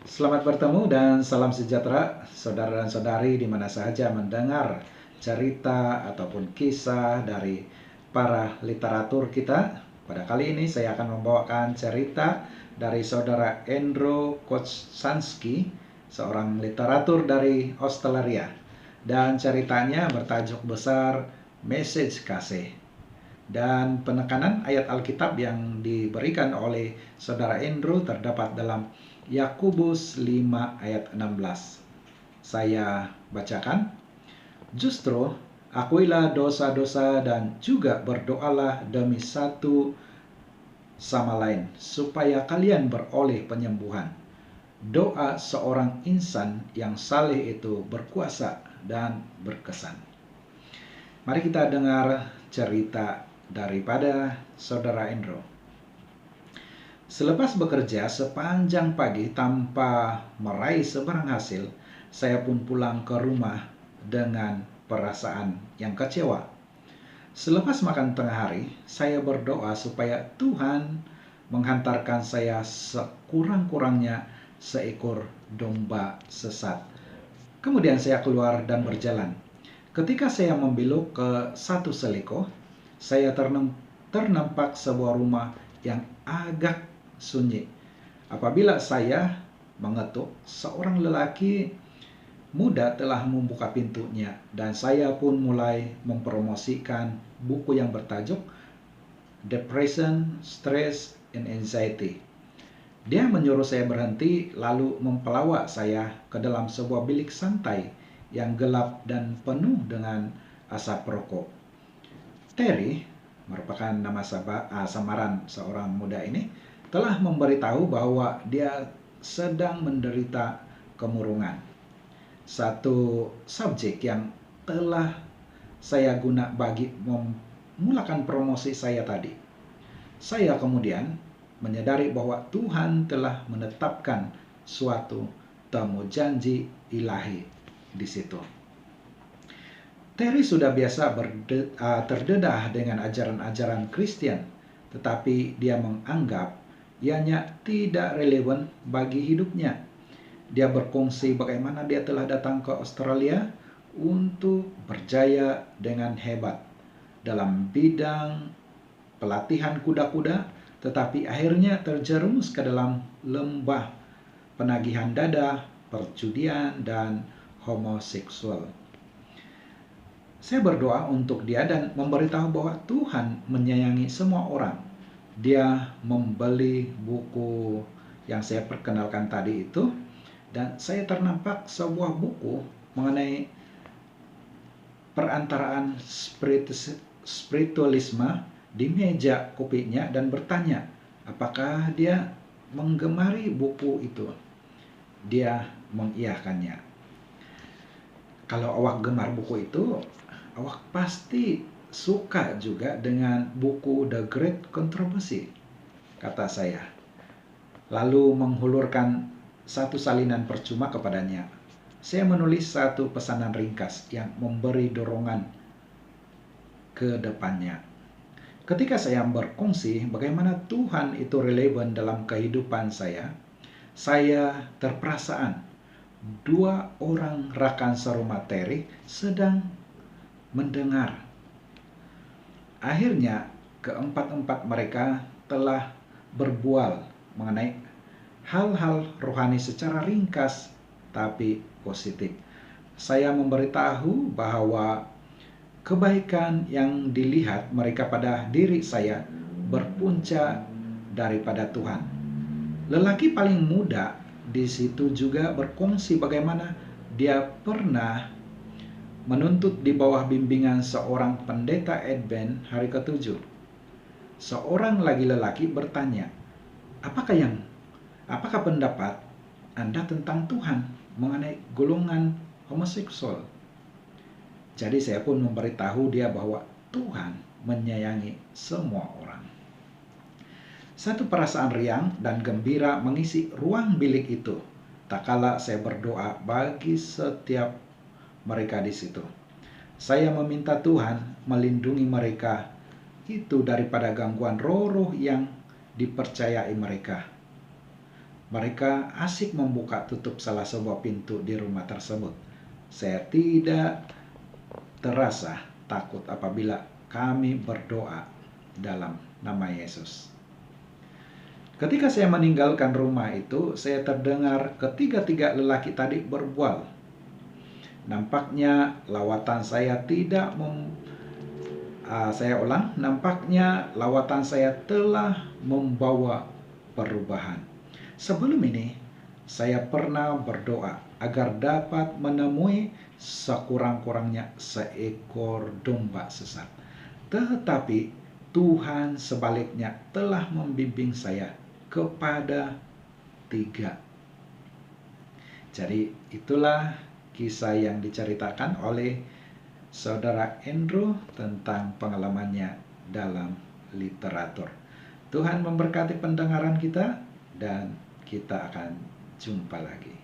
Selamat bertemu dan salam sejahtera saudara dan saudari di mana saja mendengar cerita ataupun kisah dari para literatur kita. Pada kali ini saya akan membawakan cerita dari saudara Andrew Kochanski, seorang literatur dari Australia. Dan ceritanya bertajuk besar Message Kasih. Dan penekanan ayat Alkitab yang diberikan oleh saudara Andrew terdapat dalam Yakobus 5 ayat 16. Saya bacakan. Justru akuilah dosa-dosa dan juga berdoalah demi satu sama lain supaya kalian beroleh penyembuhan. Doa seorang insan yang saleh itu berkuasa dan berkesan. Mari kita dengar cerita daripada saudara Andrew. Selepas bekerja sepanjang pagi tanpa meraih sebarang hasil, saya pun pulang ke rumah dengan perasaan yang kecewa. Selepas makan tengah hari, saya berdoa supaya Tuhan menghantarkan saya sekurang-kurangnya seekor domba sesat. Kemudian saya keluar dan berjalan. Ketika saya membelok ke satu seliko, saya ternampak sebuah rumah yang agak sunyi. Apabila saya mengetuk, seorang lelaki muda telah membuka pintunya dan saya pun mulai mempromosikan buku yang bertajuk Depression, Stress, and Anxiety. Dia menyuruh saya berhenti lalu mempelawak saya ke dalam sebuah bilik santai yang gelap dan penuh dengan asap rokok. Terry, merupakan nama samaran seorang muda ini, telah memberitahu bahwa dia sedang menderita kemurungan. Satu subjek yang telah saya guna bagi memulakan promosi saya tadi. Saya kemudian menyadari bahwa Tuhan telah menetapkan suatu temu janji ilahi di situ. Terry sudah biasa terdedah dengan ajaran-ajaran Kristen, tetapi dia menganggap ianya tidak relevan bagi hidupnya. Dia berkongsi bagaimana dia telah datang ke Australia untuk berjaya dengan hebat dalam bidang pelatihan kuda-kuda, tetapi akhirnya terjerumus ke dalam lembah penagihan dada, perjudian, dan homoseksual. Saya berdoa untuk dia dan memberitahu bahwa Tuhan menyayangi semua orang. Dia membeli buku yang saya perkenalkan tadi itu, dan saya ternampak sebuah buku mengenai perantaraan spiritualisme di meja kopinya dan bertanya apakah dia menggemari buku itu. Dia mengiyakannya. Kalau awak gemar buku itu, awak pasti suka juga dengan buku The Great Controversy, kata saya. Lalu menghulurkan satu salinan percuma kepadanya. Saya menulis satu pesanan ringkas yang memberi dorongan ke depannya. Ketika saya berkongsi bagaimana Tuhan itu relevan dalam kehidupan saya terperasaan dua orang rakan serumah Terry sedang mendengar. Akhirnya keempat-empat mereka telah berbual mengenai hal-hal rohani secara ringkas tapi positif. Saya memberitahu bahwa kebaikan yang dilihat mereka pada diri saya berpunca daripada Tuhan. Lelaki paling muda di situ juga berkongsi bagaimana dia pernah menuntut di bawah bimbingan seorang pendeta Advent hari ke-7. Seorang lagi lelaki bertanya, apakah pendapat Anda tentang Tuhan mengenai golongan homoseksual? Jadi saya pun memberitahu dia bahwa Tuhan menyayangi semua orang. Satu perasaan riang dan gembira mengisi ruang bilik itu, tak kala saya berdoa bagi setiap mereka di situ. Saya meminta Tuhan melindungi mereka itu daripada gangguan roh-roh yang dipercayai mereka. Mereka asik membuka tutup salah sebuah pintu di rumah tersebut. Saya tidak terasa takut apabila kami berdoa dalam nama Yesus. Ketika saya meninggalkan rumah itu, saya terdengar ketiga-tiga lelaki tadi berbual. Nampaknya lawatan saya tidak saya ulang, nampaknya lawatan saya telah membawa perubahan. Sebelum ini, saya pernah berdoa agar dapat menemui sekurang-kurangnya seekor domba sesat. Tetapi Tuhan sebaliknya telah membimbing saya kepada 3. Jadi itulah kisah yang diceritakan oleh Saudara Andrew tentang pengalamannya dalam literatur. Tuhan memberkati pendengaran kita dan kita akan jumpa lagi.